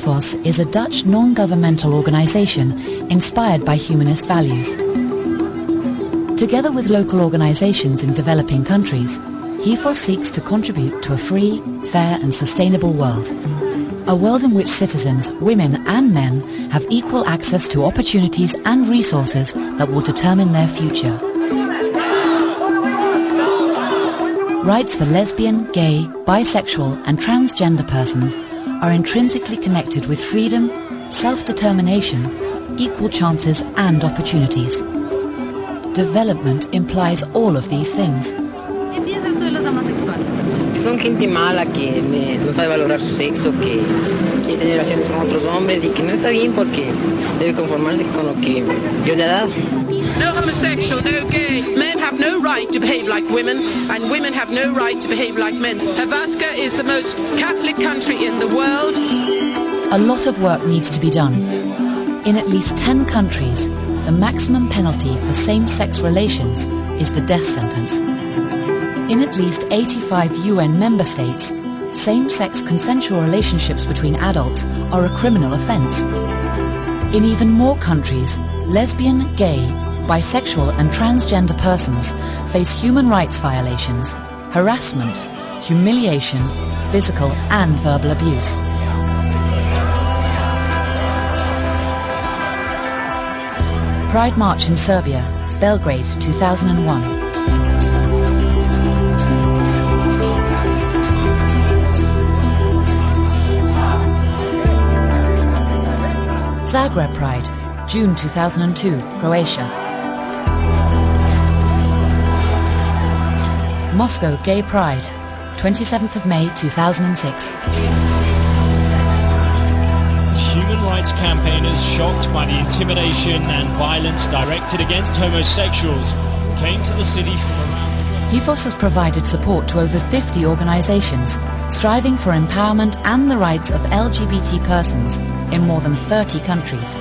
Hivos is a Dutch non-governmental organisation inspired by humanist values. Together with local organisations in developing countries, Hivos seeks to contribute to a free, fair and sustainable world. A world in which citizens, women and men, have equal access to opportunities and resources that will determine their future. Rights for lesbian, gay, bisexual and transgender persons are intrinsically connected with freedom, self-determination, equal chances and opportunities. Development implies all of these things. ¿Qué piensas tú de los homosexuales? Son gente mala que no sabe valorar su sexo, que quiere tener relaciones con otros hombres y que no está bien porque debe conformarse con lo que Dios le ha dado. No homosexual, no gay. Men have no right to behave like women, and women have no right to behave like men. Havaska is the most Catholic country in the world. A lot of work needs to be done. In at least 10 countries, the maximum penalty for same-sex relations is the death sentence. In at least 85 UN member states, same-sex consensual relationships between adults are a criminal offence. In even more countries, lesbian, gay, bisexual and transgender persons face human rights violations, harassment, humiliation, physical and verbal abuse. Pride March in Serbia, Belgrade 2001. Zagreb Pride, June 2002, Croatia. Moscow Gay Pride, 27th of May 2006. Human rights campaigners shocked by the intimidation and violence directed against homosexuals came to the city from around the world. Hivos has provided support to over 50 organisations striving for empowerment and the rights of LGBT persons in more than 30 countries.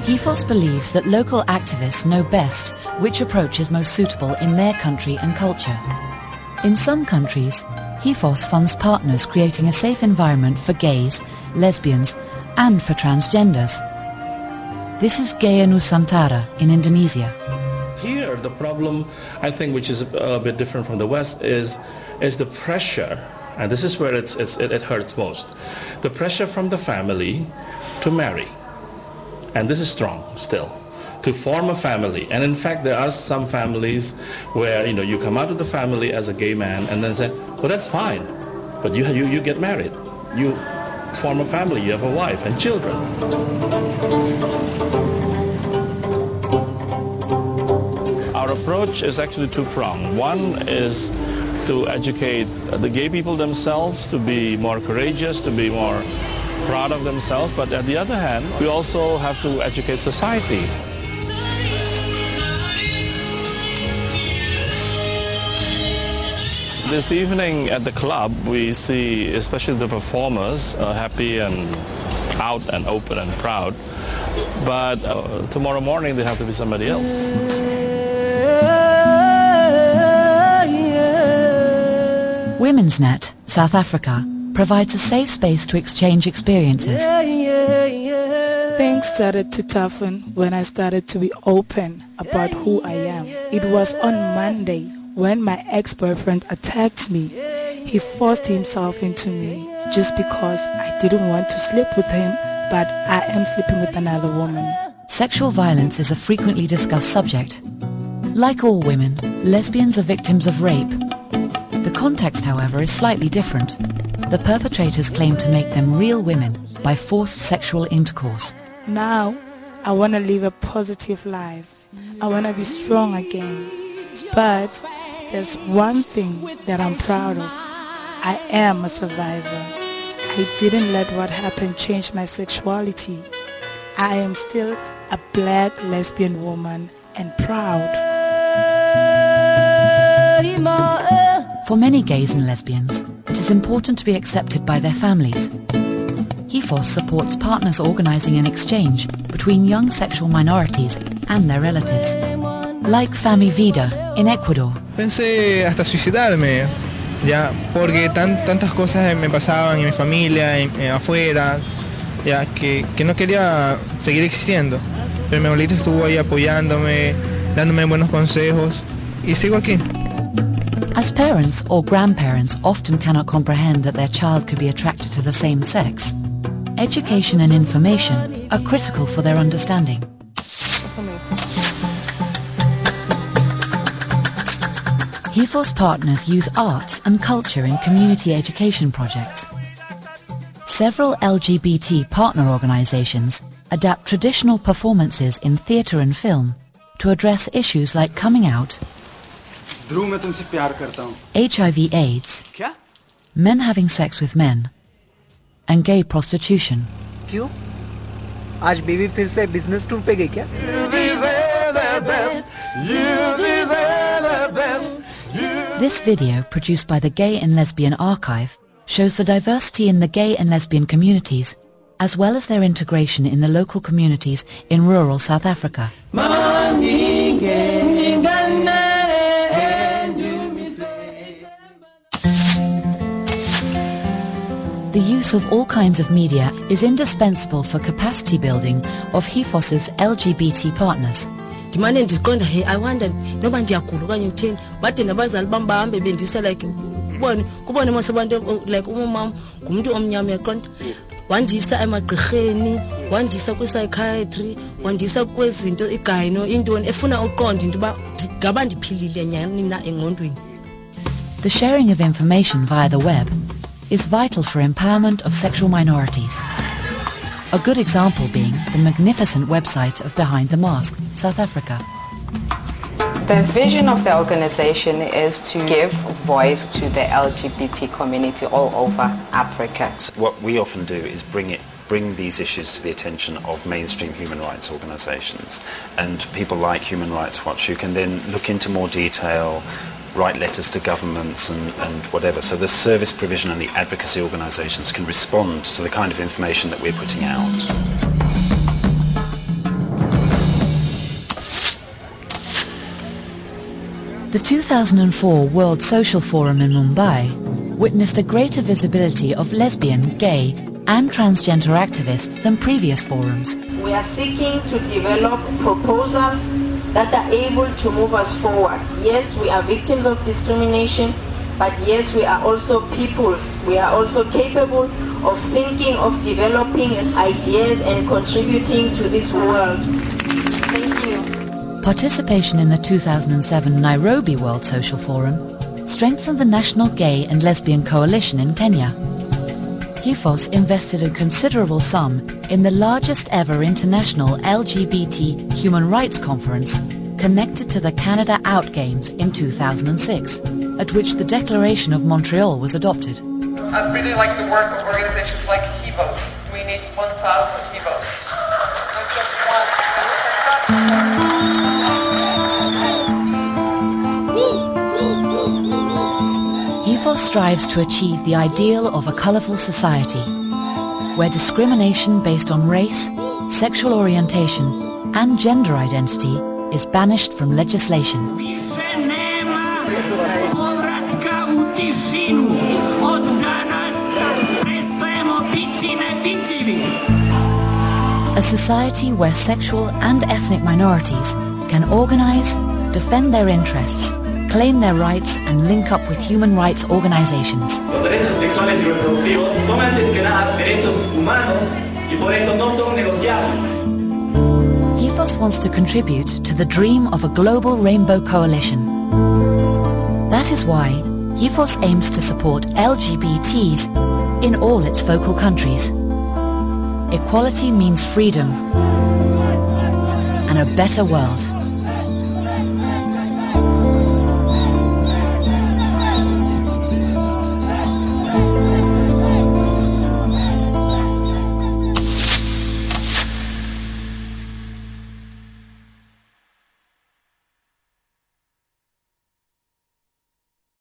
Hivos believes that local activists know best which approach is most suitable in their country and culture. In some countries, Hivos funds partners creating a safe environment for gays, lesbians and for transgenders. This is Gaya Nusantara in Indonesia. Here the problem, I think, which is a bit different from the West, is the pressure, and this is where it hurts most, the pressure from the family to marry. And this is strong still, to form a family. And in fact, there are some families where, you come out of the family as a gay man and then say, well, that's fine, but you get married. You form a family, you have a wife and children. Our approach is actually two-pronged. One is to educate the gay people themselves to be more courageous, to be more proud of themselves, but at the other hand, we also have to educate society. This evening at the club, we see especially the performers happy and out and open and proud, but tomorrow morning they have to be somebody else. Women's Net, South Africa, provides a safe space to exchange experiences. Things started to toughen when I started to be open about who I am. It was on Monday when my ex-boyfriend attacked me. He forced himself into me just because I didn't want to sleep with him, but I am sleeping with another woman. Sexual violence is a frequently discussed subject. Like all women, lesbians are victims of rape. The context, however, is slightly different. The perpetrators claim to make them real women by forced sexual intercourse. Now, I want to live a positive life. I want to be strong again. But there's one thing that I'm proud of. I am a survivor. I didn't let what happened change my sexuality. I am still a black lesbian woman and proud. For many gays and lesbians, it is important to be accepted by their families. Hivos supports partners organizing an exchange between young sexual minorities and their relatives. Like Fami Vida in Ecuador. Pensé hasta suicidarme, ya, porque tantas cosas me pasaban en mi familia, afuera, ya, que no quería seguir existiendo. Pero mi abuelito estuvo ahí apoyándome, dándome buenos consejos, y sigo aquí. As parents or grandparents often cannot comprehend that their child could be attracted to the same sex, education and information are critical for their understanding. Hivos partners use arts and culture in community education projects. Several LGBT partner organizations adapt traditional performances in theatre and film to address issues like coming out, HIV/AIDS, men having sex with men, and gay prostitution. क्यों? आज baby फिर से business tour पे गई क्या? This video, produced by the Gay and Lesbian Archive, shows the diversity in the gay and lesbian communities, as well as their integration in the local communities in rural South Africa. The use of all kinds of media is indispensable for capacity building of Hivos's LGBT partners. Ndimane ndiqonda hey I wonder noba ndiyagula okanye uthini bade nabazali bam bahambe bendisa like kubone mose abantu like umama ngumuntu omnyama yaqonda wandisa emagqirheni wandisa kwi-psychiatry wandisa kwezinto igayino intoni efuna uqonda into uba ngaba ndiphilile nyani na engqondweni. The sharing of information via the web is vital for empowerment of sexual minorities. A good example being the magnificent website of Behind the Mask, South Africa. The vision of the organization is to give voice to the LGBT community all over Africa. What we often do is bring these issues to the attention of mainstream human rights organizations, and people like Human Rights Watch who can then look into more detail, write letters to governments and whatever. So the service provision and the advocacy organisations can respond to the kind of information that we're putting out. The 2004 World Social Forum in Mumbai witnessed a greater visibility of lesbian, gay and transgender activists than previous forums. We are seeking to develop proposals that are able to move us forward. Yes, we are victims of discrimination, but yes, we are also peoples. We are also capable of thinking, of developing ideas and contributing to this world. Thank you. Participation in the 2007 Nairobi World Social Forum strengthened the National Gay and Lesbian Coalition in Kenya. Hivos invested a considerable sum in the largest ever international LGBT human rights conference connected to the Canada Out Games in 2006, at which the Declaration of Montreal was adopted. I really like the work of organizations like Hivos. We need 1,000 Hivos, not just one. Hivos strives to achieve the ideal of a colourful society, where discrimination based on race, sexual orientation and gender identity is banished from legislation. A society where sexual and ethnic minorities can organise, defend their interests, claim their rights and link up with human rights organizations. Los derechos sexuales y reproductivos son antes que nada derechos humanos y por eso no son negociables. Hivos wants to contribute to the dream of a global rainbow coalition. That is why Hivos aims to support LGBTs in all its focal countries. Equality means freedom and a better world.